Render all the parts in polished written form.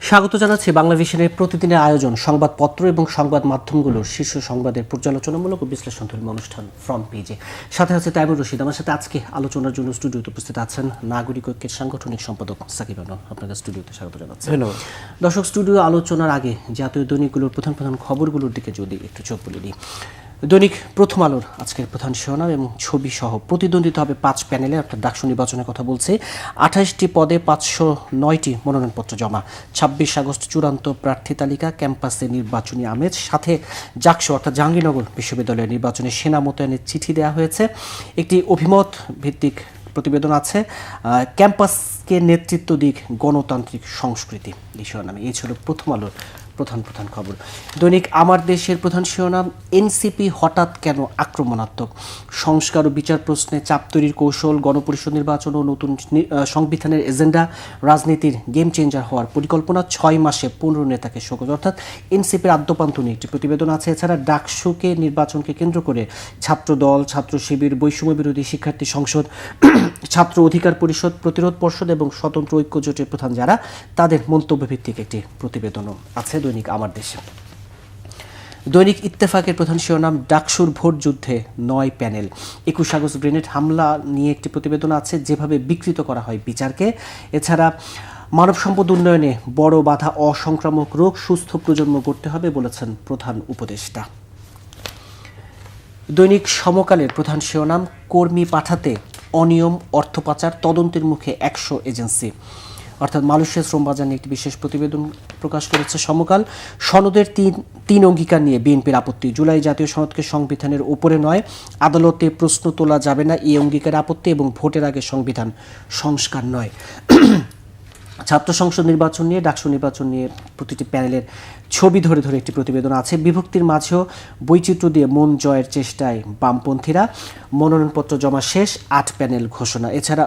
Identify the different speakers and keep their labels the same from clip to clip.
Speaker 1: স্বাগত জানাচ্ছি বাংলা ভিশনের প্রতিদিনের আয়োজন সংবাদপত্র এবং সংবাদ মাধ্যমগুলোর শীর্ষ সংবাদের পর্যালোচনামূলক ও বিশ্লেষণধর্মী অনুষ্ঠান ফ্রম পেজে। সাথে আছে তাইবুর রশিদ। আমার সাথে আজকে আলোচনার জন্য স্টুডিওতে উপস্থিত আছেন নাগরিক ঐক্যের সাংগঠনিক সম্পাদক সাকিব আনোয়ার। আপনাকে স্টুডিওতে স্বাগত জানাচ্ছি।
Speaker 2: ধন্যবাদ।
Speaker 1: দর্শক, স্টুডিও আলোচনার আগে জাতীয় দৈনিকগুলোর প্রধান প্রধান খবরগুলোর দিকে যদি একটু চোখ বুলিয়ে দিই। দৈনিক প্রথম আলোর আজকের প্রধান শিরোনাম এবং ছবি সহ প্রতিদ্বন্দ্বিতা হবে ৫ প্যানেলে, অর্থাৎ ডাকসু নির্বাচনের কথা বলছে। ২৮টি পদে ৫০৯টি মনোনয়নপত্র জমা। ২৬ আগস্ট চূড়ান্ত প্রার্থী তালিকা, ক্যাম্পাসে নির্বাচনী আমেজ, সাথে জাকসু অর্থাৎ জাহাঙ্গীরনগর বিশ্ববিদ্যালয়ের নির্বাচনে সেনা মোতায়েনের চিঠি দেওয়া হয়েছে। একটি অভিমত ভিত্তিক প্রতিবেদন আছে, ক্যাম্পাসকে নেতৃত্ব দিক গণতান্ত্রিক সংস্কৃতি এই শিরোনামে। এই ছিল প্রথম আলোর প্রধান প্রধান খবর। দৈনিক আমার দেশের প্রধান শিরোনাম, এনসিপি হঠাৎ কেন আক্রমণাত্মক, সংস্কার ও বিচার প্রশ্নে চাপ তৈরির কৌশল, গণপরিষদ নির্বাচন ও নতুন সংবিধানের এজেন্ডা, রাজনীতির গেম চেঞ্জার হওয়ার পরিকল্পনা, ৬ মাসে ১৫ নেতাকে শোকজ, অর্থাৎ এনসিপির আদ্যপান্ত নিয়ে একটি প্রতিবেদন আছে। এছাড়া ডাকসুকে নির্বাচনকে কেন্দ্র করে ছাত্রদল, ছাত্র শিবির, বৈষম্য বিরোধী শিক্ষার্থী সংসদ, ছাত্র অধিকার পরিষদ, প্রতিরোধ পর্ষদ এবং স্বতন্ত্র ঐক্য জোটের প্রধান যারা, তাদের মন্তব্য ভিত্তিক একটি প্রতিবেদনও আছে দৈনিক আমার দেশে। দৈনিক ইত্তেফাকের প্রধান শিরোনাম, ডাকসুর ভোট যুদ্ধে ৯ প্যানেল। ২১ আগস্ট গ্রেনেড হামলা নিয়ে একটি প্রতিবেদন আছে, যেভাবে বিকৃত করা হয় বিচারকে। এছাড়া মানব সম্পদ উন্নয়নে বড় বাধা অসংক্রামক রোগ, সুস্থ প্রজন্ম গড়তে হবে বলেছেন প্রধান উপদেষ্টা। দৈনিক সমকালের প্রধান শিরোনাম, কর্মী পাঠাতে অনিয়ম, অর্থ পাচার, তদন্তের মুখে ১০০ এজেন্সি, অর্থাৎ মালয়েশিয়া শ্রম বাজার নিয়ে একটি বিশেষ প্রতিবেদন প্রকাশ করেছে সমকাল। সনদের তিন অঙ্গীকার নিয়ে বিএনপির আপত্তি, জুলাই জাতীয় সনদকে সংবিধানের উপরে নয়, আদালতে প্রশ্ন তোলা যাবে না এই অঙ্গীকার আপত্তি, এবং ভোটের আগে সংবিধান সংস্কার নয়। ছাত্র সংসদ নির্বাচন নিয়ে, ডাকসু নির্বাচন নিয়ে প্রতিটি প্যানেলের ছবি ধরে ধরে একটি প্রতিবেদন আছে। বিভক্তির মাঝেও বৈচিত্র্য দিয়ে মন জয়ের চেষ্টায় বামপন্থীরা, মনোনয়নপত্র জমা শেষ, ৮ প্যানেল ঘোষণা। এছাড়া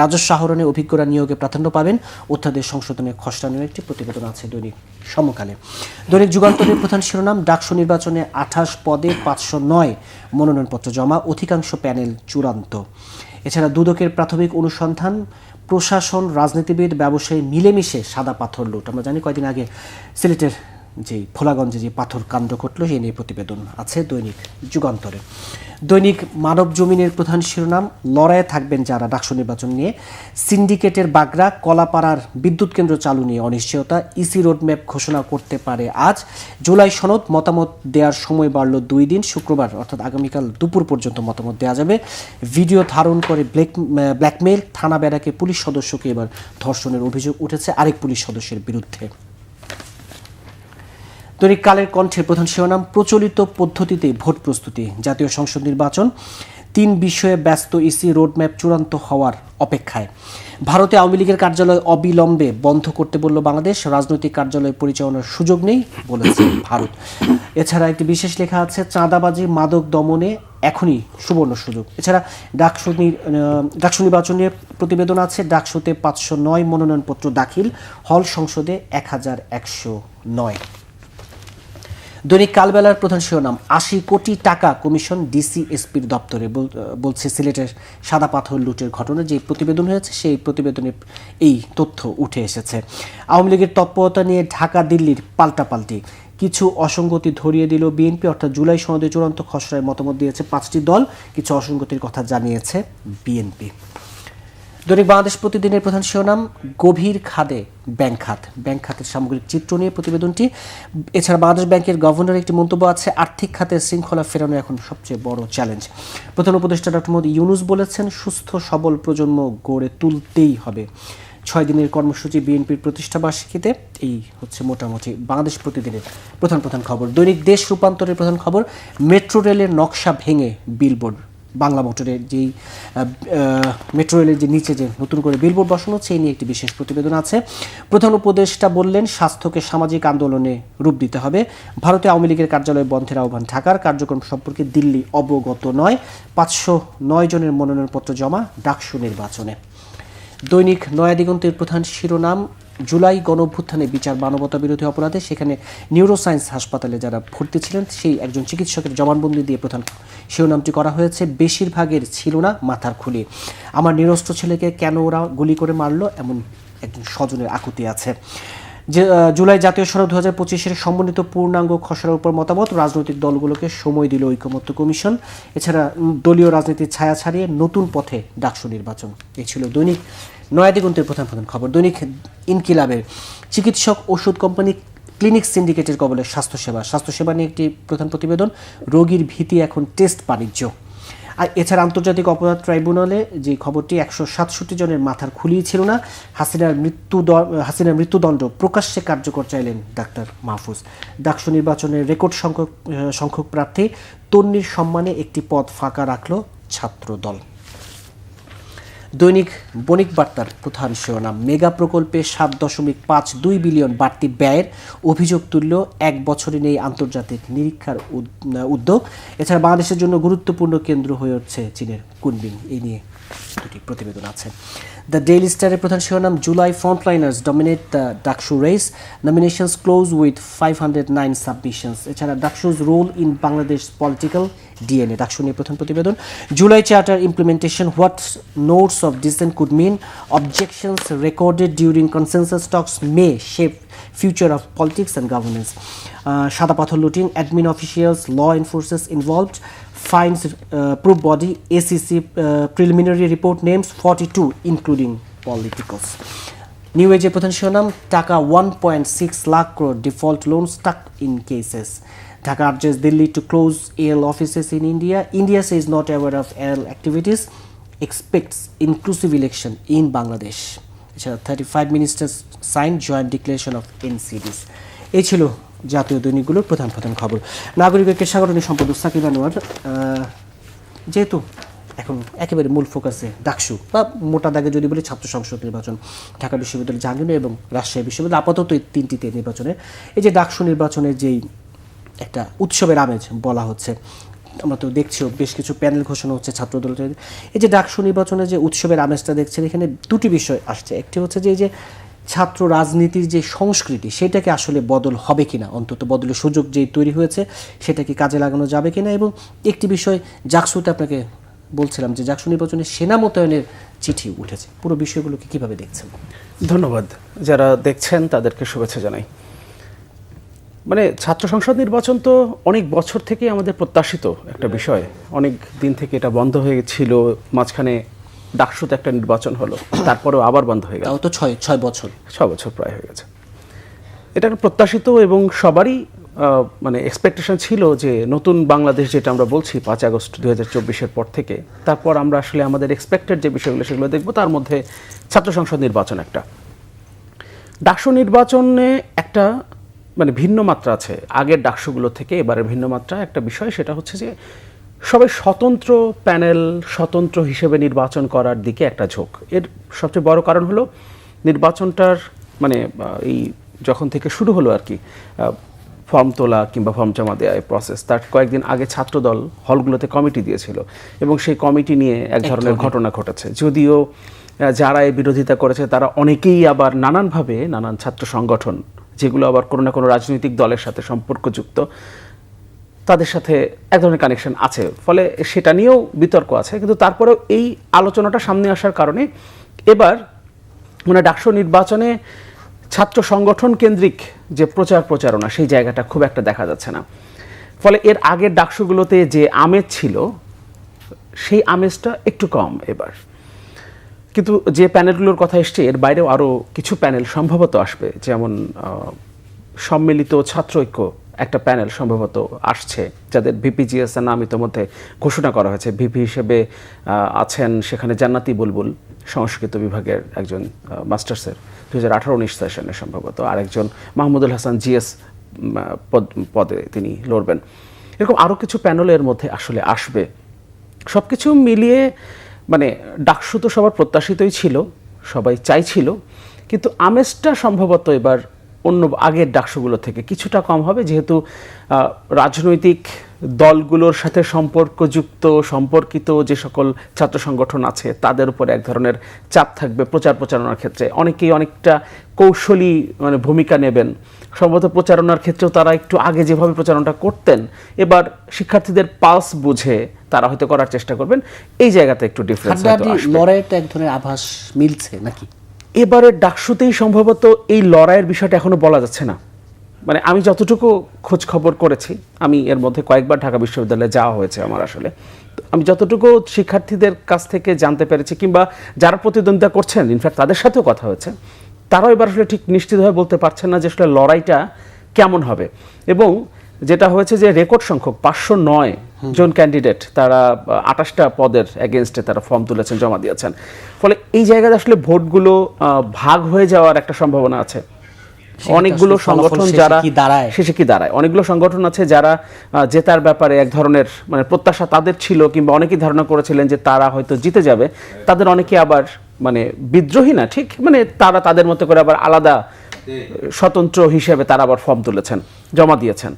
Speaker 1: রাজস্ব আহরণে অভিজ্ঞরা নিয়োগে প্রাধান্য পাবেন, অধ্যাদেশ সংশোধনের খসড়া নিয়ে একটি প্রতিবেদন আছে দৈনিক সমকালে। দৈনিক যুগান্তরের প্রধান শিরোনাম, ডাকসু নির্বাচনে ২৮ পদে ৫০৯ মনোনয়নপত্র জমা, অধিকাংশ প্যানেল চূড়ান্ত। এছাড়া দুদকের প্রাথমিক অনুসন্ধান, প্রশাসন, রাজনীতিবিদ, ব্যবসায়ী মিলেমিশে সাদা পাথর লুট। আমরা জানি কয়েকদিন আগে সিলেটের যে ভোলাগঞ্জে যে পাথর কাণ্ড ঘটল, সেই নিয়ে প্রতিবেদন আছে দৈনিক যুগান্তরে। দৈনিক মানব জমিনের প্রধান শিরোনাম, লড়াইয়ে থাকবেন যারা ডাকসু নির্বাচন নিয়ে। সিন্ডিকেটের বাগড়া, কলাপাড়ার বিদ্যুৎ কেন্দ্র চালু নিয়ে অনিশ্চয়তা, ইসি রোডম্যাপ ঘোষণা করতে পারে আজ। জুলাই সনদ, মতামত দেওয়ার সময় বাড়ল 2 দিন, শুক্রবার অর্থাৎ আগামীকাল দুপুর পর্যন্ত মতামত দেওয়া যাবে। ভিডিও ধারণ করে ব্ল্যাকমেইল, থানা বেড়াকে পুলিশ সদস্যকে এবার ধর্ষণের অভিযোগ উঠেছে আরেক পুলিশ সদস্যের বিরুদ্ধে। দৈনিক কালের কণ্ঠের প্রধান শিরোনাম, প্রচলিত পদ্ধতিতে ভোট প্রস্তুতি, জাতীয় সংসদ নির্বাচন 3 বিষয়ে ব্যস্ত ইসি, রোডম্যাপ চূড়ান্ত হওয়ার অপেক্ষায়। ভারতে আওয়ামী লীগের কার্যালয় অবিলম্বে বন্ধ করতে বলল বাংলাদেশ, রাজনৈতিক কার্যালয় পরিচালনার সুযোগ নেই বলেছে ভারত। এছাড়া একটি বিশেষ লেখা আছে, চাঁদাবাজি, মাদক দমনে এখনই সুবর্ণ সুযোগ। এছাড়া ডাকসু নির্বাচন নিয়ে প্রতিবেদন আছে। ডাকসুতে ৫০৯ মনোনয়নপত্র দাখিল, হল সংসদে ১১০৯। দৈনিক কালবেলার প্রধান শিরোনাম, ৮০ কোটি টাকা কমিশন ডিসি এসপির দপ্তরে, বলছে সিলেটের সাদা পাথর লুটের ঘটনা যে প্রতিবেদন হয়েছে, সেই প্রতিবেদনে এই তথ্য উঠে এসেছে। আওয়ামী লীগের তৎপরতা নিয়ে ঢাকা দিল্লির পাল্টাপাল্টি, কিছু অসঙ্গতি ধরিয়ে দিল বিএনপি, অর্থাৎ জুলাই সনদে চূড়ান্ত খসড়ায় মতামত দিয়েছে 5টি দল, কিছু অসঙ্গতির কথা জানিয়েছে বিএনপি। দৈনিক বাংলাদেশ প্রতিদিনের প্রধান শিরোনাম, গভীর খাদে ব্যাংক খাত, ব্যাংক খাতের সামগ্রিক চিত্র নিয়ে প্রতিবেদনটি। এছাড়া বাংলাদেশ ব্যাংকের গভর্নরের একটি মন্তব্য আছে, আর্থিক খাতের শৃঙ্খলা ফেরানো এখন সবচেয়ে বড় চ্যালেঞ্জ। প্রধান উপদেষ্টা ডক্টর মোহাম্মদ ইউনূস বলেছেন, সুস্থ সবল প্রজন্ম গড়ে তুলতেই হবে। 6 দিনের কর্মসূচি বিএনপির প্রতিষ্ঠাবার্ষিকীতে। এই হচ্ছে মোটামুটি বাংলাদেশ প্রতিদিনের প্রধান প্রধান খবর। দৈনিক দেশ রূপান্তরের প্রধান খবর, মেট্রো রেলের নকশা ভেঙে বিলবোর্ড, বাংলা মোটরের যেই মেট্রো রেলের যে নিচে যে নতুন করে বিলবোর্ড বসানো হচ্ছে, এই নিয়ে একটি বিশেষ প্রতিবেদন আছে। প্রধান উপদেষ্টা বললেন, স্বাস্থ্যকে সামাজিক আন্দোলনে রূপ দিতে হবে। ভারতে আওয়ামী লীগের কার্যালয় বন্ধের আহ্বান, ঢাকার কার্যক্রম সম্পর্কে দিল্লি অবগত নয়। ৫০৯ জনের মনোনয়নপত্র জমা ডাকসু নির্বাচনে। দৈনিক নয়া দিগন্তের প্রধান শিরোনাম, জুলাই গণঅভ্যুত্থানে বিচার মানবতা বিরোধী অপরাধে, সেখানে নিউরোসায়েন্স হাসপাতালে যারা ভর্তি ছিলেন সেই একজন চিকিৎসকের জবানবন্দি দিয়ে প্রধান শিরোনামটি করা হয়েছে। বেশিরভাগের ছিল না মাথার খুলি, আমার নিরস্ত্র ছেলেকে কেন ওরা গুলি করে মারলো, এমন একজন স্বজনের আকুতি আছে। যে জুলাই জাতীয় সনদ 2025-এর সমন্বিত পূর্ণাঙ্গ খসড়ার উপর মতামত, রাজনৈতিক দলগুলোকে সময় দিল ঐকমত্য কমিশন। এছাড়া দলীয় রাজনীতির ছায়া ছাড়িয়ে নতুন পথে ডাকসু নির্বাচন। এই ছিল দৈনিক নয়া দিগন্তের প্রধান প্রধান খবর। দৈনিক ইনকিলাবের চিকিৎসক, ওষুধ কোম্পানি, ক্লিনিক সিন্ডিকেটের কবলে স্বাস্থ্যসেবা নিয়ে একটি প্রধান প্রতিবেদন। রোগীর ভীতি এখন টেস্ট বাণিজ্য। আর এছাড়া আন্তর্জাতিক অপরাধ ট্রাইব্যুনালে যে খবরটি 167 জনের মাথার খুলিই ছিল না, হাসিনার মৃত্যুদণ্ড প্রকাশ্যে কার্যকর চাইলেন ডাক্তার মাহফুজ। ডাকসু নির্বাচনের রেকর্ড সংখ্যক প্রার্থী, তন্বীর সম্মানে একটি পদ ফাঁকা রাখল ছাত্র দল। দৈনিক বণিক বার্তার প্রধান শিরোনাম, মেগা প্রকল্পে 7.52 বিলিয়ন বাড়তি ব্যয়ের অভিযোগ তুলল, এক বছরে নেই আন্তর্জাতিক নিরীক্ষার উদ্যোগ। এছাড়া বাংলাদেশের জন্য গুরুত্বপূর্ণ কেন্দ্র হয়ে উঠছে চীনের কুনমিং। এই নিয়ে দুটি প্রতিবেদন আছে। দ্য ডেইলি স্টারের প্রধান শিরোনাম, July frontliners dominate the DUCSU race, nominations close with 509 submissions. এছাড়া DUCSU's role in Bangladesh political DNA, DUCSU নিয়ে প্রধান প্রতিবেদন। July charter implementation, what notes of dissent could mean, objections recorded during consensus talks may shape future of politics and governance. Sada Pathor looting, admin officials, law enforcers involved, finds proof body, ACC preliminary report names 42 including politicals. New এজের প্রধান শিরোনাম, টাকা 1.6 lakh crore default loan stuck in cases. Dhaka urges Delhi to close AL offices in India. India says not aware of AL activities, expects inclusive election in Bangladesh. 35 ministers signed joint declaration of NCDs. এই ছিল জাতীয় দৈনিকগুলোর প্রধান প্রধান খবর। নাগরিকের সাংগঠনিক সম্পাদক সাকিব আনোয়ার, যেহেতু এখন একেবারে মূল ফোকাসে ডাকসু বা মোটা দাগে যদি বলি ছাত্র সংসদ নির্বাচন, ঢাকা বিশ্ববিদ্যালয়, জাহাঙ্গীরনগর এবং রাজশাহী বিশ্ববিদ্যালয়, আপাতত এই তিনটিতে নির্বাচনে এই যে ডাকসু নির্বাচনের যেই একটা উৎসবের আমেজ বলা হচ্ছে, আমরা তো দেখছিও বেশ কিছু প্যানেল ঘোষণা হচ্ছে ছাত্রদল। এই যে ডাকসু নির্বাচনের যে উৎসবের আমেজটা দেখছেন, এখানে দুটি বিষয় আসছে। একটি হচ্ছে যে এই যে ছাত্র রাজনীতির যে সংস্কৃতি, সেটাকে আসলে বদল হবে কিনা, অন্তত বদলের সুযোগ যেই তৈরি হয়েছে সেটা কি কাজে লাগানো যাবে কিনা। এবং একটি বিষয় জাকসুতে আপনাকে বলছিলাম যে জাকসু নির্বাচনে সেনা মোতায়েনের চিঠি উঠেছে, পুরো বিষয়গুলোকে কিভাবে দেখছেন?
Speaker 2: ধন্যবাদ, যারা দেখছেন তাদেরকে শুভেচ্ছা জানাই। মানে ছাত্র সংসদ নির্বাচন তো অনেক বছর থেকে আমাদের প্রত্যাশিত একটা বিষয়, অনেক দিন থেকে এটা বন্ধ হয়ে ছিল, মাঝখানে ডাকসুতে একটা নির্বাচন হলো, তারপরেও আবার বন্ধ হয়ে গেল।
Speaker 1: তাও তো 6 বছর
Speaker 2: 6 বছর প্রায় হয়ে গেছে। এটা প্রত্যাশিত এবং সবারই মানে এক্সপেকটেশন ছিল যে নতুন বাংলাদেশ যেটা আমরা বলছি 5 আগস্ট 2024-এর পর থেকে, তারপর আমরা আসলে আমাদের এক্সপেক্টেড যে বিষয়গুলো সেগুলো দেখব। তার মধ্যে ছাত্র সংসদ নির্বাচন একটা। ডাকসু নির্বাচনে একটা মানে ভিন্ন মাত্রা আছে আগের ডাকসুগুলো থেকে, এবারের ভিন্ন মাত্রা একটা বিষয়, সেটা হচ্ছে যে সবাই স্বতন্ত্র প্যানেল, স্বতন্ত্র হিসেবে নির্বাচন করার দিকে একটা ঝোঁক। এর সবচেয়ে বড় কারণ হলো নির্বাচনটার মানে এই যখন থেকে শুরু হলো আর কি, ফর্ম তোলা কিংবা ফর্ম জমা দেওয়া এই প্রসেস, তার কয়েকদিন আগে ছাত্রদল হলগুলোতে কমিটি দিয়েছিল এবং সেই কমিটি নিয়ে এক ধরনের ঘটনা ঘটেছে। যদিও যারা এই বিরোধিতা করেছে তারা অনেকেই আবার নানানভাবে নানান ছাত্র সংগঠন, যেগুলো আবার কোনো না কোনো রাজনৈতিক দলের সাথে সম্পর্কযুক্ত, তাদের সাথে এক ধরনের কানেকশন আছে, ফলে সেটা নিয়েও বিতর্ক আছে। কিন্তু তারপরেও এই আলোচনাটা সামনে আসার কারণে এবার মানে ডাকসু নির্বাচনে ছাত্র সংগঠন কেন্দ্রিক যে প্রচারণা, সেই জায়গাটা খুব একটা দেখা যাচ্ছে না। ফলে এর আগের ডাকসুগুলোতে যে আমেজ ছিল সেই আমেজটা একটু কম এবার। কিন্তু যে প্যানেলগুলোর কথা এসছে এর বাইরেও আরও কিছু প্যানেল সম্ভবত আসবে, যেমন সম্মিলিত ছাত্র ঐক্য একটা প্যানেল সম্ভবত আসছে, যাদের ভিপিজিএস এর নাম ইতিমধ্যে ঘোষণা করা হয়েছে। ভিপি হিসেবে আছেন সেখানে জান্নাতি বুলবুল, সংস্কৃত বিভাগের একজন মাস্টার্সের 2018-19 সেশনে সম্ভবত, আরেকজন মাহমুদুল হাসান জিএস পদে তিনি লড়বেন। এরকম আরও কিছু প্যানেলের মধ্যে আসলে আসবে। সব কিছু মিলিয়ে মানে ডাকসু তো সবার প্রত্যাশিতই ছিল, সবাই চাইছিল, কিন্তু আমেজটা সম্ভবত এবার অন্য আগের ডাকসুগুলো থেকে কিছুটা কম হবে, যেহেতু রাজনৈতিক দলগুলোর সাথে সম্পর্কিত যে সকল ছাত্র সংগঠন আছে তাদের উপরে এক ধরনের চাপ থাকবে প্রচারণার ক্ষেত্রে। অনেকেই অনেকটা কৌশলী মানে ভূমিকা নেবেন, সম্ভবত প্রচারণার ক্ষেত্রেও তারা একটু আগে যেভাবে প্রচারণাটা করতেন এবার শিক্ষার্থীদের পালস বুঝে তারা হয়তো করার চেষ্টা করবেন। এই জায়গাতে একটু ডিফারেন্স
Speaker 1: লড়াইটা এক ধরনের আভাস মিলছে নাকি?
Speaker 2: এবারের ডাকসুতেই সম্ভবত এই লড়াইয়ের বিষয়টা এখনো বলা যাচ্ছে না। মানে আমি যতটুকু খোঁজ খবর করেছি, আমি এর মধ্যে কয়েকবার ঢাকা বিশ্ববিদ্যালয়ে যাওয়া হয়েছে আমার আসলে, আমি যতটুকু শিক্ষার্থীদের কাছ থেকে জানতে পেরেছি কিংবা যারা প্রতিদ্বন্দ্বিতা করছেন ইনফ্যাক্ট তাদের সাথেও কথা হয়েছে, তারাও এবার আসলে ঠিক নিশ্চিতভাবে বলতে পারছেন না যে আসলে লড়াইটা কেমন হবে। এবং যেটা হয়েছে যে রেকর্ড সংখ্যক 509 জন ক্যান্ডিডেট তারা 28টা পদের এগেনস্টে তারা ফর্ম তুলেছেন, জমা দিয়েছেন। ফলে এই জায়গায় আসলে ভোটগুলো ভাগ হয়ে যাওয়ার একটা সম্ভাবনা আছে। অনেকগুলো সংগঠন যারা শেষে কি দাঁড়ায়, অনেকগুলো সংগঠন আছে যারা জেতার ব্যাপারে এক ধরনের মানে প্রত্যাশা তাদের ছিল, কিংবা অনেকেই ধারণা করেছিলেন যে তারা হয়তো জিতে যাবে। তাদের অনেকে আবার মানে বিদ্রোহী না ঠিক, মানে তারা তাদের মতো করে আবার আলাদা স্বতন্ত্র হিসেবে তারা আবার ফর্ম তুলেছেন, জমা দিয়েছেন।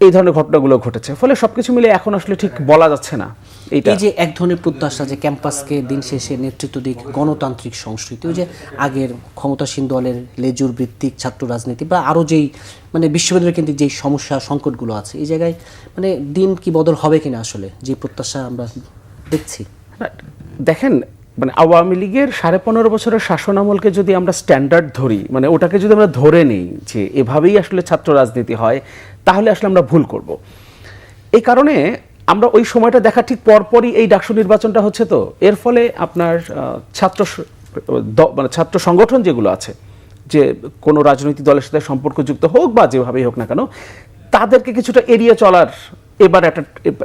Speaker 2: এই ধরনের ঘটনাগুলো ঘটেছে। ফলে সবকিছু মিলে এখন আসলে ঠিক বলা যাচ্ছে না।
Speaker 1: এই যে এক ধরনের প্রত্যাশা যে ক্যাম্পাসকে দিন শেষে নেতৃত্ব দিক গণতান্ত্রিক সংস্কৃতি, ওই যে আগের ক্ষমতাসীন দলের লেজুর ভিত্তিক ছাত্র রাজনীতি বা আরও যেই মানে বিশ্ববিদ্যালয় কেন্দ্রিক যেই সমস্যা সংকটগুলো আছে, এই জায়গায় মানে দিন কি বদল হবে কিনা আসলে যে প্রত্যাশা আমরা দেখছি।
Speaker 2: দেখেন, মানে আওয়ামী লীগের 15.5 বছরের শাসনামলকে যদি আমরা স্ট্যান্ডার্ড ধরি, মানে ওটাকে যদি আমরা ধরে নিই যে এভাবেই আসলে ছাত্র রাজনীতি হয়, তাহলে আসলে আমরা ভুল করব। এই কারণে আমরা ওই সময়টা দেখা ঠিক পরপরই এই ডাকসু নির্বাচনটা হচ্ছে, তো এর ফলে আপনার মানে ছাত্র সংগঠন যেগুলো আছে, যে কোনো রাজনৈতিক দলের সাথে সম্পর্কযুক্ত হোক বা যেভাবেই হোক না কেন, তাদেরকে কিছুটা এড়িয়ে চলার এবার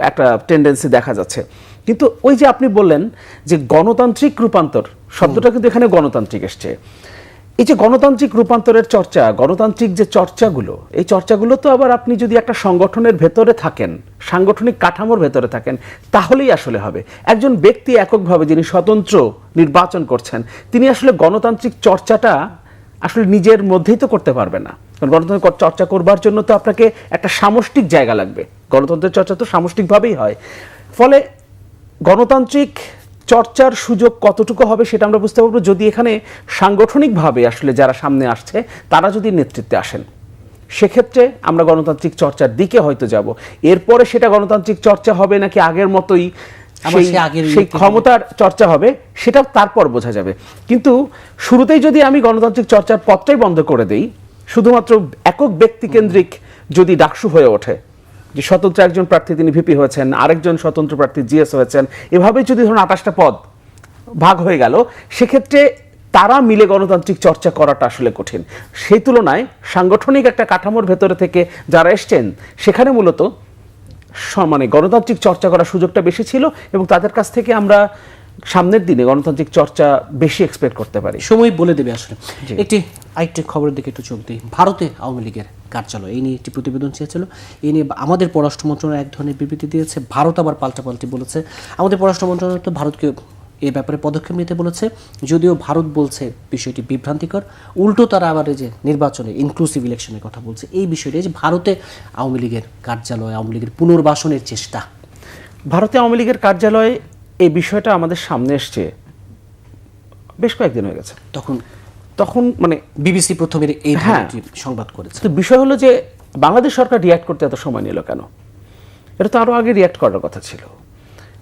Speaker 2: একটা টেন্ডেন্সি দেখা যাচ্ছে। কিন্তু ওই যে আপনি বললেন যে গণতান্ত্রিক রূপান্তর শব্দটা কিন্তু এখানে গণতান্ত্রিক এসছে। এই যে গণতান্ত্রিক রূপান্তরের চর্চা, গণতান্ত্রিক যে চর্চাগুলো, এই চর্চাগুলো তো আবার আপনি যদি একটা সংগঠনের ভেতরে থাকেন, সাংগঠনিক কাঠামোর ভেতরে থাকেন, তাহলেই আসলে হবে। একজন ব্যক্তি এককভাবে যিনি স্বতন্ত্র নির্বাচন করছেন, তিনি আসলে গণতান্ত্রিক চর্চাটা আসলে নিজের মধ্যেই তো করতে পারবে না। কারণ গণতন্ত্রের চর্চা করবার জন্য তো আপনাকে একটা সামষ্টিক জায়গা লাগবে। গণতন্ত্রের চর্চা তো সামষ্টিকভাবেই হয়। ফলে গণতান্ত্রিক চর্চার সুযোগ কতটুকু হবে সেটা আমরা বুঝতে পারবো যদি এখানে সাংগঠনিকভাবে আসলে যারা সামনে আসছে তারা যদি নেতৃত্বে আসেন। সেক্ষেত্রে আমরা গণতান্ত্রিক চর্চার দিকে হয়তো যাব। এরপরে সেটা গণতান্ত্রিক চর্চা হবে নাকি আগের মতোই সেই ক্ষমতার চর্চা হবে, সেটা তারপর বোঝা যাবে। কিন্তু শুরুতেই যদি আমি গণতান্ত্রিক চর্চার পথটাই বন্ধ করে দেই, শুধুমাত্র একক ব্যক্তিকেন্দ্রিক যদি ডাকসু হয়ে ওঠে, যে স্বতন্ত্র একজন প্রার্থী তিনি ভিপি হয়েছেন, আরেকজন স্বতন্ত্র প্রার্থী জিএস হয়েছেন, এভাবে যদি ধরুন 28টা পদ ভাগ হয়ে গেল, সেক্ষেত্রে তারা মিলে গণতান্ত্রিক চর্চা করাটা আসলে কঠিন। সেই তুলনায় সাংগঠনিক একটা কাঠামোর ভেতরে থেকে যারা এসছেন, সেখানে মূলত মানে গণতান্ত্রিক চর্চা করার সুযোগটা বেশি ছিল, এবং তাদের কাছ থেকে আমরা সামনের দিনে গণতান্ত্রিক চর্চা বেশি এক্সপেক্ট করতে পারি।
Speaker 1: সময় বলে দেবে আসলে। আরেকটি খবরের দিকে একটু চোখ দিই। ভারতে আওয়ামী লীগের কার্যালয় এই নিয়ে একটি প্রতিবেদন চেয়েছিল। এই নিয়ে আমাদের পররাষ্ট্র মন্ত্রণালয় এক ধরনের বিবৃতি দিয়েছে, ভারত আবার পাল্টাপাল্টি বলেছে। আমাদের পররাষ্ট্র মন্ত্রণালয় তো ভারতকে এ ব্যাপারে পদক্ষেপ নিতে বলেছে, যদিও ভারত বলছে বিষয়টি বিভ্রান্তিকর। উল্টো তারা আবার এই যে নির্বাচনে ইনক্লুসিভ ইলেকশনের কথা বলছে। এই বিষয়টি যে ভারতে আওয়ামী লীগের কার্যালয়, আওয়ামী লীগের পুনর্বাসনের চেষ্টা,
Speaker 2: ভারতে আওয়ামী লীগের কার্যালয়ে এই বিষয়টা আমাদের সামনে এসছে বেশ কয়েকদিন হয়ে গেছে। তখন মানে
Speaker 1: বিবিসি প্রথমে এই সংবাদ করেছে।
Speaker 2: তো বিষয় হলো যে বাংলাদেশ সরকার রিয়াক্ট করতে এত সময় নিল কেন? এটা তো আরো আগে রিয়াক্ট করার কথা ছিল।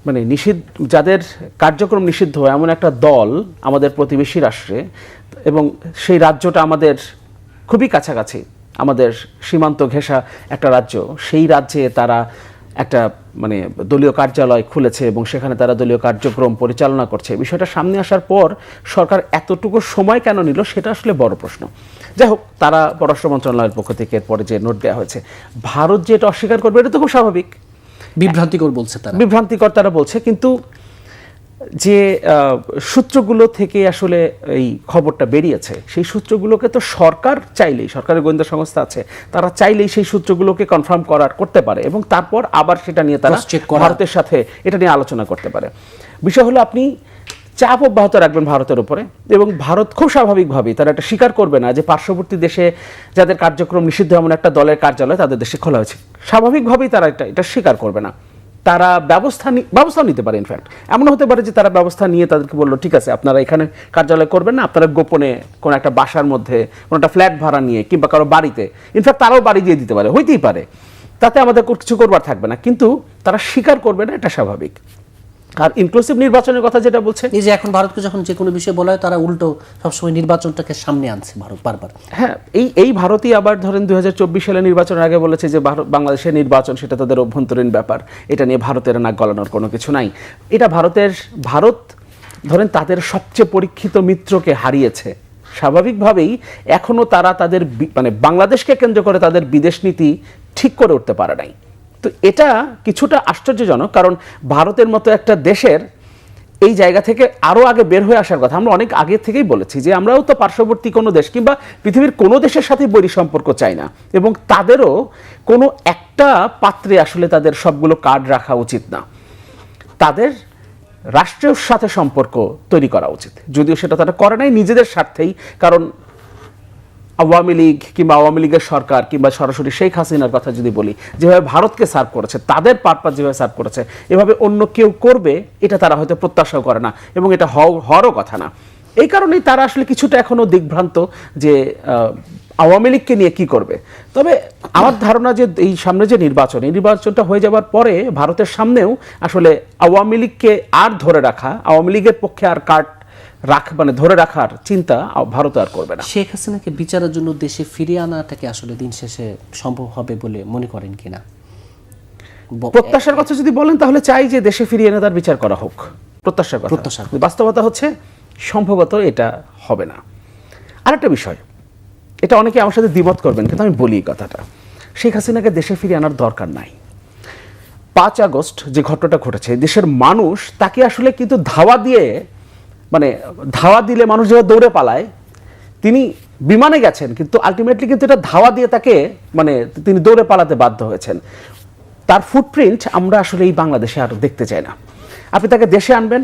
Speaker 2: মানে যাদের কার্যক্রম নিষিদ্ধ এমন একটা দল আমাদের প্রতিবেশী রাষ্ট্রে, এবং সেই রাজ্যটা আমাদের খুবই কাছাকাছি, আমাদের সীমান্ত ঘেঁষা একটা রাজ্য, সেই রাজ্যে তারা একটা মানে দলীয় কার্যালয় খুলেছে এবং সেখানে তারা দলীয় কার্যক্রম পরিচালনা করছে। বিষয়টা সামনে আসার পর সরকার এতটুকু সময় কেন নিল, সেটা আসলে বড় প্রশ্ন। যাই হোক, তারা পররাষ্ট্র মন্ত্রণালয়ের পক্ষ থেকে এরপরে যে নোট দেওয়া হয়েছে, ভারত যে এটা অস্বীকার করবে এটা তো খুব স্বাভাবিক। বিভ্রান্তিকর তারা বলছে, কিন্তু যে সূত্রগুলো থেকে আসলে এই খবরটা বেরিয়েছে, সেই সূত্রগুলোকে তো সরকার চাইলেই, সরকারের গোয়েন্দা সংস্থা আছে, তারা চাইলেই সেই সূত্রগুলোকে কনফার্ম করতে পারে এবং তারপর আবার সেটা নিয়ে তারা ভারতের সাথে এটা নিয়ে আলোচনা করতে পারে। বিষয় হলো আপনি চাপ অব্যাহত রাখবেন ভারতের উপরে, এবং ভারত খুব স্বাভাবিকভাবেই তারা এটা স্বীকার করবে না যে পার্শ্ববর্তী দেশে যাদের কার্যক্রম নিষিদ্ধ এমন একটা দলের কার্যালয় তাদের দেশে খোলা হয়েছে। স্বাভাবিকভাবেই তারা এটা স্বীকার করবে না। তারা ব্যবস্থা নিতে পারে। ইনফ্যাক্ট এমন হতে পারে যে তারা ব্যবস্থা নিয়ে তাদেরকে বললো, ঠিক আছে আপনারা এখানে কার্যালয় করবেন না, আপনারা গোপনে কোনো একটা বাসার মধ্যে কোনো একটা ফ্ল্যাট ভাড়া নিয়ে কিংবা কারো বাড়িতে, ইনফ্যাক্ট তারাও বাড়ি দিয়ে দিতে পারে, হইতেই পারে, তাতে আমাদের কিছু করবার থাকবে না। কিন্তু তারা স্বীকার করবে না, এটা স্বাভাবিক। আর ইনক্লুসিভ নির্বাচনের কথা যেটা বলছে,
Speaker 1: এই যে এখন ভারতকে যখন যে কোনো বিষয়ে বলা হয় তারা উল্টো সবসময় নির্বাচনটাকে সামনে আনছে ভারত বারবার।
Speaker 2: হ্যাঁ, এই ভারতই আবার ধরেন 2024 সালে নির্বাচনের আগে বলেছে যে বাংলাদেশের নির্বাচন সেটা তাদের অভ্যন্তরীণ ব্যাপার, এটা নিয়ে ভারতের নাক গলানোর কোনো কিছু নাই। এটা ভারত ধরেন তাদের সবচেয়ে পরীক্ষিত মিত্রকে হারিয়েছে, স্বাভাবিকভাবেই এখনো তারা তাদের মানে বাংলাদেশকে কেন্দ্র করে তাদের বিদেশ নীতি ঠিক করে উঠতে পারে নাই। তো এটা কিছুটা আশ্চর্যজনক, কারণ ভারতের মতো একটা দেশের এই জায়গা থেকে আরও আগে বের হয়ে আসার কথা। আমরা অনেক আগে থেকেই বলেছি যে আমরাও তো পার্শ্ববর্তী কোনো দেশ কিংবা পৃথিবীর কোনো দেশের সাথে বৈরী সম্পর্ক চাই না, এবং তাদেরও কোনো একটা পাত্রে আসলে তাদের সবগুলো কার্ড রাখা উচিত না। তাদের রাষ্ট্রের সাথে সম্পর্ক তৈরি করা উচিত, যদিও সেটা তারা করে নাই নিজেদের স্বার্থেই। কারণ আওয়ামী লীগ কিংবা আওয়ামী লীগের সরকার কিংবা সরাসরি শেখ হাসিনার কথা যদি বলি, যেভাবে ভারতকে সার্ভ করেছে, তাদের পারপাস যেভাবে সার্ভ করেছে, এভাবে অন্য কেউ করবে এটা তারা হয়তো প্রত্যাশাও করে না, এবং এটা হওয়ারও কথা না। এই কারণেই তারা আসলে কিছুটা এখনো দিগ্ভ্রান্ত যে আওয়ামী লীগকে নিয়ে কি করবে। তবে আমার ধারণা যে এই সামনে যে এই নির্বাচনটা হয়ে যাবার পরে ভারতের সামনেও আসলে আওয়ামী লীগকে আর ধরে রাখা, আওয়ামী লীগের পক্ষে আর মানে ধরে রাখার চিন্তা ভারত আর করবে না।
Speaker 1: শেখ হাসিনাকে বিচারের জন্য দেশে ফিরিয়ে আনাটাকে আসলে দিন শেষে সম্ভব হবে বলে মনে করেন কিনা?
Speaker 2: প্রত্যাশার কথা যদি বলেন তাহলে চাই যে দেশে ফিরিয়ে এনে তার বিচার করা হোক, প্রত্যাশার কথা। বাস্তবতা হচ্ছে সম্ভবত এটা হবে না। আরেকটা বিষয়, এটা অনেকে আমার সাথে দ্বিমত করবেন, কিন্তু আমি বলি কথাটা, শেখ হাসিনাকে দেশে ফিরিয়ে আনার দরকার নাই। 5 আগস্ট যে ঘটনাটা ঘটেছে, দেশের মানুষ তাকে আসলে কিন্তু ধাওয়া দিলে মানুষ যেভাবে দৌড়ে পালায়, তিনি বিমানে গেছেন, কিন্তু আলটিমেটলি কিন্তু এটা ধাওয়া দিয়ে তাকে তিনি দৌড়ে পালাতে বাধ্য হয়েছেন। তার ফুটপ্রিন্ট আমরা আসলে এই বাংলাদেশে আর দেখতে চাই না। আপনি তাকে দেশে আনবেন,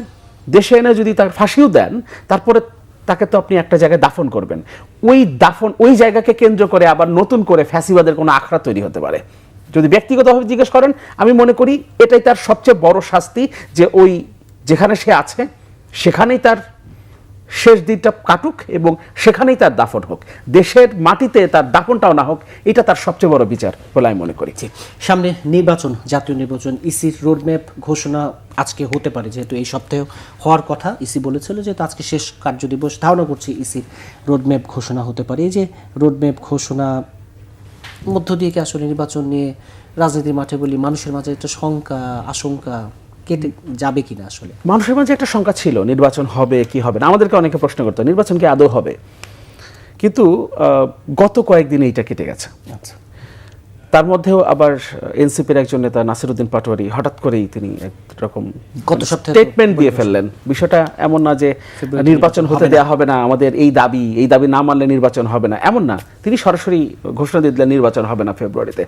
Speaker 2: দেশে এনে যদি তার ফাঁসিও দেন, তারপরে তাকে তো আপনি একটা জায়গায় দাফন করবেন। ওই জায়গাকে কেন্দ্র করে আবার নতুন করে ফ্যাসিবাদের কোনো আখড়া তৈরি হতে পারে। যদি ব্যক্তিগতভাবে জিজ্ঞেস করেন, আমি মনে করি এটাই তার সবচেয়ে বড় শাস্তি, যে যেখানে সে আছে সেখানেই তার শেষ দিনটা কাটুক এবং সেখানেই তার দাফন হোক, দেশের মাটিতে তার দাফনটাও না হোক। এটা তার সবচেয়ে বড় বিচার বলে আমি মনে করি।
Speaker 1: সামনে নির্বাচন, জাতীয় নির্বাচন, ইসির রোডম্যাপ ঘোষণা আজকে হতে পারে, যেহেতু এই সপ্তাহে হওয়ার কথা। ইসি বলেছিল যে আজকে শেষ কার্য দিবস, ধারণা করছি ইসির রোডম্যাপ ঘোষণা হতে পারে। এই যে রোডম্যাপ ঘোষণা মধ্য দিয়ে কি আসলে নির্বাচন নিয়ে রাজনীতির মাঠে বলি মানুষের মাঝে একটা শঙ্কা আশঙ্কা কেটে যাবে কিনা? আসলে
Speaker 2: মানুষের মাঝে একটা শঙ্কা ছিল নির্বাচন হবে কি হবে না। আমাদেরকে অনেকে প্রশ্ন করতো নির্বাচন কি আদৌ হবে, কিন্তু গত কয়েকদিনে এটা কেটে গেছে।
Speaker 1: আচ্ছা,
Speaker 2: তার মধ্যেও আবার এনসিপির একজন নেতা নাসিরউদ্দিন পাটোয়ারি হঠাৎ করেই তিনি একরকম
Speaker 1: গত সপ্তাহে
Speaker 2: স্টেটমেন্ট দিয়ে ফেললেন। বিষয়টা এমন না যে নির্বাচন হতে দেওয়া হবে না, আমাদের এই দাবি না মানলে নির্বাচন হবে না, এমন না। তিনি সরাসরি ঘোষণা দিয়ে দিলেন নির্বাচন হবে না ফেব্রুয়ারিতে।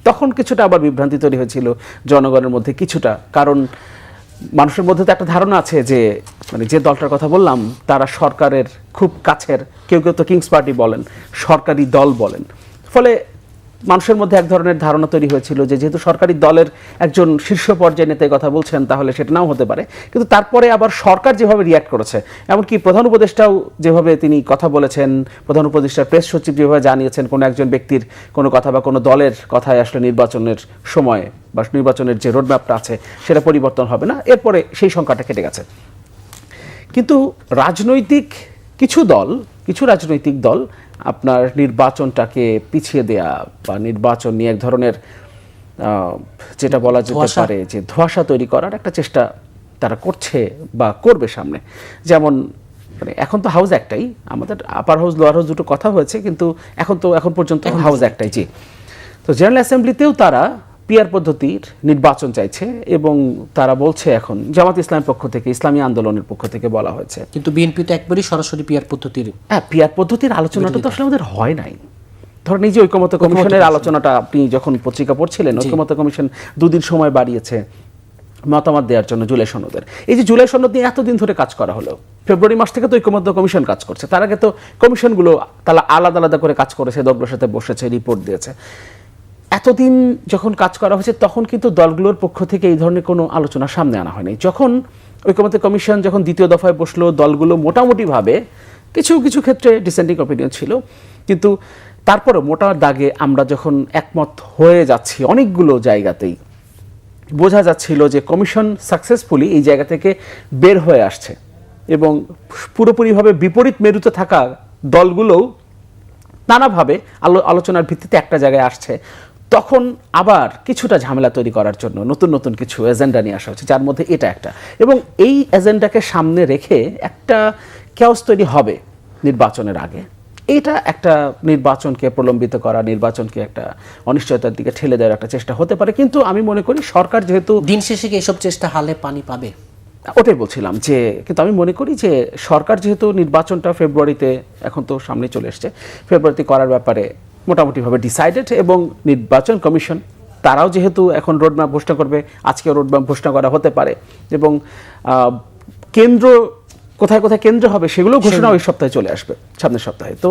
Speaker 2: তখন কিছুটা আবার বিভ্রান্তি তৈরি হয়েছিল জনগণের মধ্যে কিছুটা, কারণ মানুষের মধ্যে তো একটা ধারণা আছে যে যে দলটার কথা বললাম তারা সরকারের খুব কাছের, কেউ কেউ তো কিংস পার্টি বলেন, সরকারি দল বলেন। ফলে মানুষের মধ্যে এক ধরনের ধারণা তৈরি হয়েছিল যে যেহেতু সরকারি দলের একজন শীর্ষ পর্যায়ে নেতা কথা বলছেন, তাহলে সেটা নাও হতে পারে। কিন্তু তারপরে আবার সরকার যেভাবে রিয়্যাক্ট করেছে, এমনকি প্রধান উপদেষ্টাও যেভাবে তিনি কথা বলেছেন, প্রধান উপদেষ্টার প্রেস সচিব যেভাবে জানিয়েছেন কোনো একজন ব্যক্তির কোনো কথা বা কোনো দলের কথায় আসলে নির্বাচনের সময় বা নির্বাচনের যে রোডম্যাপটা আছে সেটা পরিবর্তন হবে না, এরপরে সেই সংখ্যাটা কেটে গেছে। কিন্তু কিছু রাজনৈতিক দল আপনার নির্বাচনটাকে পিছিয়ে দেয়া বা নির্বাচন নিয়ে এক ধরনের যেটা বলা যেতে পারে যে ধোঁয়াশা তৈরি করার একটা চেষ্টা তারা করছে বা করবে সামনে। যেমন এখন তো হাউস একটাই, আমাদের আপার হাউস লোয়ার হাউস দুটো কথা হয়েছে, কিন্তু এখন পর্যন্ত হাউস একটাই। জি, তো জেনারেল অ্যাসেম্বলিতেও তারা পিয়ার পদ্ধতির নির্বাচন চাইছে, এবং তারা বলছে এখন জামাত ইসলামের পক্ষ থেকে, ইসলামী আন্দোলনের পক্ষ থেকে বলা হয়েছে।
Speaker 1: কিন্তু বিএনপি তো একবারই সরাসরি পিয়ার পদ্ধতির
Speaker 2: আলোচনাটা তো আসলে আমাদের হয় নাই। ধরেন এই যে ঐকমত্য কমিশনের আলোচনাটা আপনি যখন পত্রিকা পড়ছিলেন, ঐকমত্য কমিশন 2 দিন সময় বাড়িয়েছে মতামত দেওয়ার জন্য জুলাই সনদের। এই যে জুলাই সনদ নিয়ে এতদিন ধরে কাজ করা হলো, ফেব্রুয়ারি মাস থেকে তো ঐকমত্য কমিশন কাজ করছে। তার আগে তো কমিশনগুলো তারা আলাদা আলাদা করে কাজ করেছে, দলগুলোর সাথে বসেছে, রিপোর্ট দিয়েছে। এতদিন যখন কাজ করা হয়েছে তখন কিন্তু দলগুলোর পক্ষ থেকে এই ধরনের কোনো আলোচনা সামনে আনা হয়নি। যখন ঐকমত্য কমিশন যখন দ্বিতীয় দফায় বসলো, দলগুলো মোটামুটিভাবে কিছু ক্ষেত্রে ডিসেন্ডিং অপিনিয়ন ছিল, কিন্তু তারপরে মোটা দাগে আমরা যখন একমত হয়ে যাচ্ছি অনেকগুলো জায়গাতেই, বোঝা যাচ্ছিল যে কমিশন সাকসেসফুলি এই জায়গা থেকে বের হয়ে আসছে এবং পুরোপুরিভাবে বিপরীত মেরুতে থাকা দলগুলোও নানাভাবে আলোচনার ভিত্তিতে একটা জায়গায় আসছে, তখন আবার কিছুটা ঝামেলা তৈরি করার জন্য নতুন নতুন কিছু এজেন্ডা নিয়ে আসা হচ্ছে, যার মধ্যে এটা একটা। এবং এই এজেন্ডাকে সামনে রেখে একটা ক্যাওস তৈরি হবে নির্বাচনের আগে। এটা একটা নির্বাচনকে প্রলম্বিত করা, নির্বাচনকে একটা অনিশ্চয়তার দিকে ঠেলে দেওয়ার একটা চেষ্টা হতে পারে। কিন্তু আমি মনে করি সরকার যেহেতু
Speaker 1: দিন শেষে কি এসব চেষ্টা হালে পানি পাবে?
Speaker 2: ওটাই বলছিলাম যে, কিন্তু আমি মনে করি যে সরকার যেহেতু নির্বাচনটা ফেব্রুয়ারিতে, এখন তো সামনে চলে এসছে, ফেব্রুয়ারিতে করার ব্যাপারে মোটামুটিভাবে ডিসাইডেড, এবং নির্বাচন কমিশন তারাও যেহেতু এখন রোডম্যাপ ঘোষণা করবে, আজকে রোডম্যাপ ঘোষণা করা হতে পারে, এবং কেন্দ্র কোথায় কোথায় কেন্দ্র হবে সেগুলো ঘোষণা ওই সপ্তাহে চলে আসবে, সামনের সপ্তাহে। তো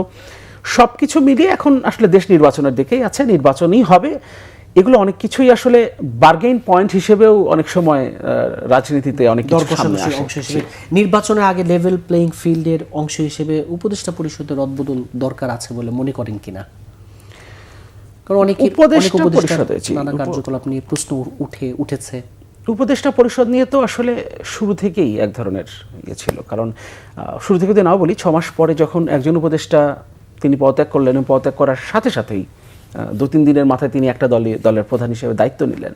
Speaker 2: সব কিছু মিলিয়ে এখন আসলে দেশ নির্বাচনের দিকেই আছে, নির্বাচনই হবে। এগুলো অনেক কিছুই আসলে বার্গেইন পয়েন্ট হিসেবেও অনেক সময় রাজনীতিতে অনেক কিছু সামনে আসে।
Speaker 1: অংশ হিসেবে নির্বাচনের আগে লেভেল প্লেইং ফিল্ডের অংশ হিসেবে উপদেষ্টা পরিষদের রদবদল দরকার আছে বলে মনে করেন কিনা? কারণ অনেক
Speaker 2: উপদেষ্টা পরিষদে
Speaker 1: নানা কার্যকলাপ নিয়ে প্রশ্ন উঠেছে।
Speaker 2: উপদেষ্টা পরিষদ নিয়ে তো আসলে শুরু থেকেই এক ধরনের ইয়ে ছিল, কারণ শুরু থেকে যদি নাও বলি, 6 মাস পরে যখন একজন উপদেষ্টা তিনি পদত্যাগ করলেন, এবং পদত্যাগ করার সাথে সাথেই 2-3 দিনের মাথায় তিনি একটা দলের প্রধান হিসেবে দায়িত্ব নিলেন,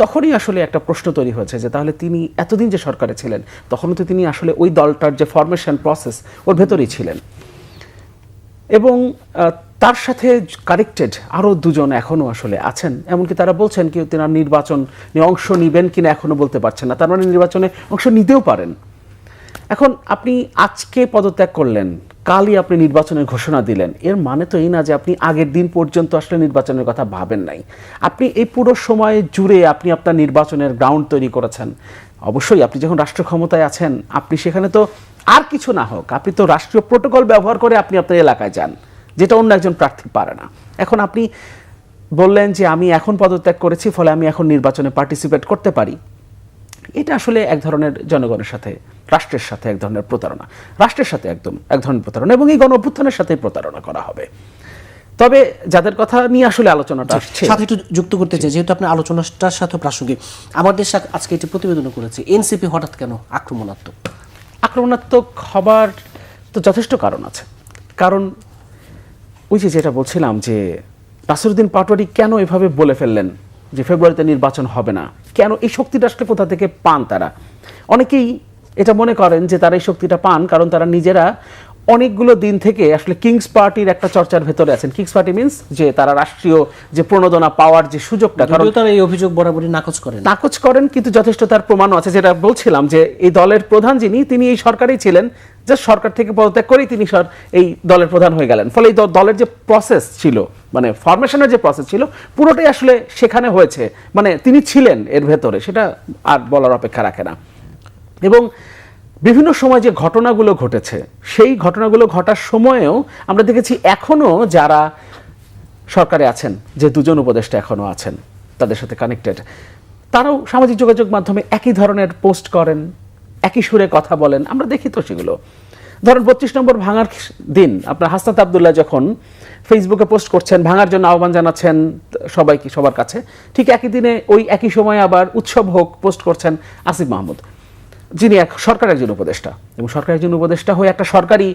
Speaker 2: তখনই আসলে একটা প্রশ্ন তৈরি হয়েছে যে তাহলে তিনি এতদিন যে সরকারে ছিলেন তখনও তো তিনি আসলে ওই দলটার যে ফরমেশন প্রসেস ওর ভেতরেই ছিলেন। এবং তার সাথে কানেক্টেড আরও 2 জন এখনও আসলে আছেন, এমনকি তারা বলছেন কি তেনার নির্বাচন অংশ নেবেন কিনা এখনও বলতে পারছেন না, তার মানে নির্বাচনে অংশ নিতেও পারেন। এখন আপনি আজকে পদত্যাগ করলেন, কালই আপনি নির্বাচনের ঘোষণা দিলেন, এর মানে তো এই না যে আপনি আগের দিন পর্যন্ত আসলে নির্বাচনের কথা ভাবেন নাই। আপনি এই পুরো সময় জুড়ে আপনি আপনার নির্বাচনের গ্রাউন্ড তৈরি করেছেন। অবশ্যই আপনি যখন রাষ্ট্র ক্ষমতায় আছেন, আপনি সেখানে তো আর কিছু না হোক, আপনি তো রাষ্ট্রীয় প্রোটোকল ব্যবহার করে আপনি আপনার এলাকায় যান, যেটা অন্য একজন প্রার্থী পারে না। এখন আপনি বললেন যে আমি এখন পদত্যাগ করেছি, ফলে আমি এখন নির্বাচনে পার্টিসিপেট করতে পারি। এটা আসলে এক ধরনের জনগণের সাথে, রাষ্ট্রের সাথে এক ধরনের প্রতারণা, রাষ্ট্রের সাথে একদম এক ধরনের প্রতারণা, এবং এই গণ অভ্যুত্থানের সাথে প্রতারণা করা হবে। তবে যাদের কথা নিয়ে আসলে আলোচনাটা আসছে,
Speaker 1: সাথে একটু যুক্ত করতে চাই, যেহেতু আপনি আলোচনাটার সাথে প্রাসঙ্গিক, আমার দেশ আজকে এটি প্রতিবেদন করেছে, এনসিপি হঠাৎ কেন আক্রমণাত্মক?
Speaker 2: আক্রমণাত্মক হবার তো যথেষ্ট কারণ আছে। কারণ ওই যে যেটা বলছিলাম যে নাসিরউদ্দিন পাটোয়ারি কেন এভাবে বলে ফেললেন যে ফেব্রুয়ারিতে নির্বাচন হবে না, কেন এই শক্তিটা আসলে কোথা থেকে পান তারা? অনেকেই এটা মনে করেন যে তারা এই শক্তিটা পান কারণ তারা নিজেরা অনেকগুলো দিন থেকে আসলে কিংস পার্টির একটা চর্চার ভেতরে আছেন। কিংস পার্টি মিন্স যে তারা রাষ্ট্রীয় যে প্রণোদনা পাওয়ার যে সুযোগটা, কারণ
Speaker 1: তারা এই অভিযোগ বরাবরই নাকচ করেন,
Speaker 2: কিন্তু যথেষ্ট তার প্রমাণও আছে। যেটা বলছিলাম যে এই দলের প্রধান যিনি, তিনি এই সরকারেই ছিলেন, যে সরকার থেকে পদত্যাগ করেই তিনি এই দলের প্রধান হয়ে গেলেন। ফলে এই দলের যে প্রসেস ছিল, মানে ফরমেশনের যে প্রসেস ছিল, পুরোটাই আসলে সেখানে হয়েছে, মানে তিনি ছিলেন এর ভেতরে, সেটা আর বলার অপেক্ষা রাখে না। এবং বিভিন্ন সময় যে ঘটনাগুলো ঘটেছে, সেই ঘটনাগুলো ঘটার সময়েও আমরা দেখেছি এখনও যারা সরকারে আছেন, যে 2 জন উপদেষ্টা এখনও আছেন তাদের সাথে কানেক্টেড, তারাও সামাজিক যোগাযোগ মাধ্যমে একই ধরনের পোস্ট করেন, একই সুরে কথা বলেন। আমরা দেখি তো সেগুলো। ধরেন 32 নম্বর ভাঙার দিন আপনার হাসনাত আবদুল্লাহ যখন ফেসবুকে পোস্ট করছেন, ভাঙার জন্য আহ্বান জানাচ্ছেন সবাইকে, সবার কাছে, ঠিক একই দিনে ওই একই সময় আবার উৎসব হোক পোস্ট করছেন আসিফ মাহমুদ, যিনি সরকারের একজন উপদেষ্টা, এবং সরকারের একজন উপদেষ্টা হয়ে একটা সরকারি,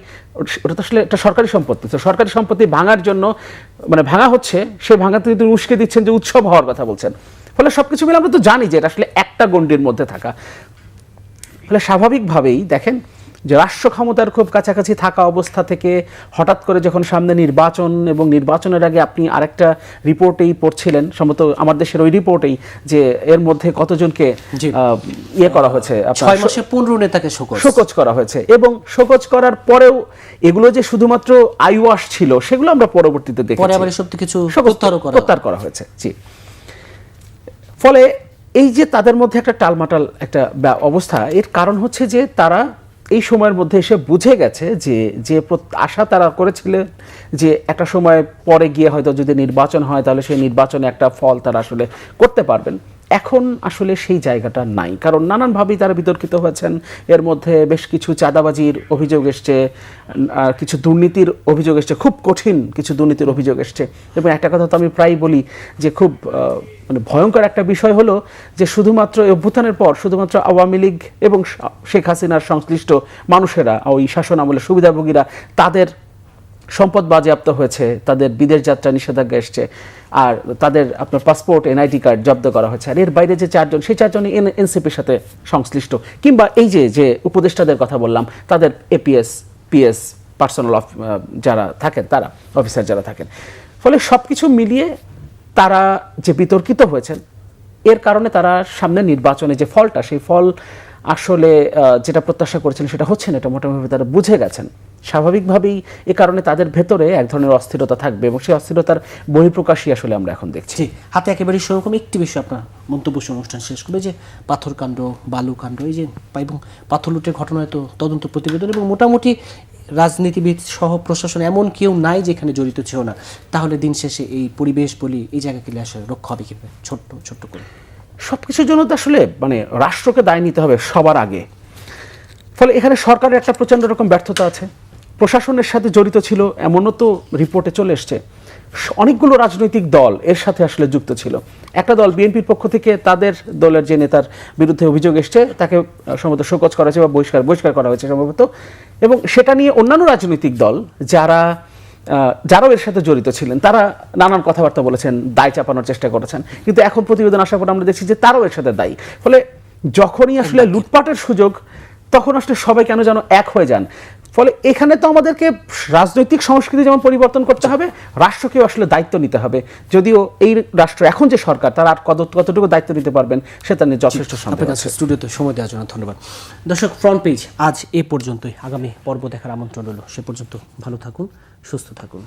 Speaker 2: ওটা তো আসলে একটা সরকারি সম্পত্তি, তো সরকারি সম্পত্তি ভাঙার জন্য, মানে ভাঙা হচ্ছে, সে ভাঙাতে তিনি উস্কে দিচ্ছেন যে উৎসব হওয়ার কথা বলছেন। ফলে সবকিছু মিলে আমরা তো জানি যে এটা আসলে একটা গণ্ডির মধ্যে থাকা। ফলে স্বাভাবিকভাবেই দেখেন যে রাষ্ট্র ক্ষমতার খুব কাছাকাছি থাকা অবস্থা থেকে হঠাৎ করে যখন সামনে নির্বাচন, এবং নির্বাচনের আগে আপনি আরেকটা রিপোর্টেই পড়ছিলেন, সম্ভবত আমার দেশের ওই রিপোর্টেই, যে এর মধ্যে কতজনকে ইয়ে করা হয়েছে,
Speaker 1: 6 মাসে 15 নেতাকে
Speaker 2: শোকজ করা হয়েছে। এবং শোকজ করার পরেও এগুলো যে শুধুমাত্র আইওয়াশ ছিল, সেগুলো আমরা পরবর্তীতে দেখেছি,
Speaker 1: পরে আবার সব কিছু
Speaker 2: প্রত্যাহার করা হয়েছে। জি, ফলে এই যে তাদের মধ্যে একটা টালমাটাল একটা অবস্থা, এর কারণ হচ্ছে যে তারা এই সময়ের মধ্যে এসে বুঝে গেছে যে যে আশা তারা করেছিলেন যে একটা সময় পরে গিয়ে হয়তো যদি নির্বাচন হয় তাহলে সেই নির্বাচনে একটা ফল তারা আসলে করতে পারবেন, এখন আসলে সেই জায়গাটা নাই, কারণ নানানভাবেই তারা বিতর্কিত হয়েছেন। এর মধ্যে বেশ কিছু চাঁদাবাজির অভিযোগ এসছে, কিছু দুর্নীতির অভিযোগ এসছে, খুব কঠিন কিছু দুর্নীতির অভিযোগ এসছে। এবং একটা কথা তো আমি প্রায় বলি যে খুব মানে ভয়ঙ্কর একটা বিষয় হলো যে শুধুমাত্র এই অভ্যুত্থানের পর শুধুমাত্র আওয়ামী লীগ এবং শেখ হাসিনার সংশ্লিষ্ট মানুষেরা, ওই শাসন আমলের সুবিধাভোগীরা, তাদের সম্পদ বাজেয়াপ্ত হয়েছে, তাদের বিদেশ যাত্রা নিষেধাজ্ঞা এসছে, আর তাদের আপনার পাসপোর্ট এনআইডি কার্ড জব্দ করা হয়েছে। আর এর বাইরে যে চারজন, সেই চারজনই এনসিপির সাথে সংশ্লিষ্ট। কিংবা এই যে উপদেষ্টাদের কথা বললাম, তাদের এপিএস পিএস পার্সোনাল যারা থাকেন, তারা অফিসার যারা থাকেন, ফলে সব কিছু মিলিয়ে তারা যে বিতর্কিত হয়েছেন, এর কারণে তারা সামনে নির্বাচনে যে ফলটা, সেই ফল আসলে যেটা প্রত্যাশা করেছিলেন সেটা হচ্ছে না, এটা মোটামুটি তারা বুঝে গেছেন। স্বাভাবিকভাবেই এ কারণে তাদের ভেতরে এক ধরনের অস্থিরতা থাকবে এবং সেই অস্থিরতার বহিঃপ্রকাশই আসলে আমরা এখন দেখছি।
Speaker 1: হাতে একেবারে সেরকম একটি বিষয় আপনার মন্তব্য অনুষ্ঠান শেষ করবে, যে পাথরকাণ্ড, বালুকাণ্ড, এই যে এবং পাথর লুটের ঘটনায় তো তদন্ত প্রতিবেদন, এবং মোটামুটি রাজনীতিবিদ সহ প্রশাসন এমন কেউ নাই যেখানে জড়িত ছিল না। তাহলে দিন শেষে এই পরিবেশ বলি, এই জায়গাকে আসলে রক্ষা হবে কীভাবে? ছোট্ট করে
Speaker 2: সব কিছুর জন্য তো আসলে মানে রাষ্ট্রকে দায় নিতে হবে সবার আগে। ফলে এখানে সরকারের একটা প্রচণ্ড রকম ব্যর্থতা আছে, প্রশাসনের সাথে জড়িত ছিল এমনও তো রিপোর্টে চলে এসছে। অনেকগুলো রাজনৈতিক দল এর সাথে আসলে যুক্ত ছিল। একটা দল বিএনপির পক্ষ থেকে তাদের দলের যে নেতার বিরুদ্ধে অভিযোগ এসছে, তাকে সম্ভবত শোকজ করা হয়েছে বা বহিষ্কার করা হয়েছে সম্ভবত, এবং সেটা নিয়ে অন্যান্য রাজনৈতিক দল যারাও এর সাথে জড়িত ছিলেন, তারা নানান কথাবার্তা বলেছেন, দায় চাপানোর চেষ্টা করেছেন। কিন্তু এখন প্রতিবেদন আসার পর আমরা দেখছি যে তারাও এর সাথে দায়ী। ফলে যখনই আসলে লুটপাটের সুযোগ, তখন আসলে সবাই কেন যেন এক হয়ে যান। ফলে এখানে তো আমাদেরকে রাজনৈতিক সংস্কৃতি যেমন পরিবর্তন করতে হবে, রাষ্ট্রকেও আসলে দায়িত্ব নিতে হবে। যদিও এই রাষ্ট্র, এখন যে সরকার, তারা আর কতটুকু দায়িত্ব নিতে পারবেন সেটা নিয়ে যথেষ্ট সন্দেহ আছে।
Speaker 1: স্টুডিওতে সময় দেওয়ার জন্য ধন্যবাদ। দর্শক, ফ্রন্ট পেজ আজ এ পর্যন্তই। আগামী পর্ব দেখার আমন্ত্রণ রইল। সে পর্যন্ত ভালো থাকুন, সুস্থ থাকুন।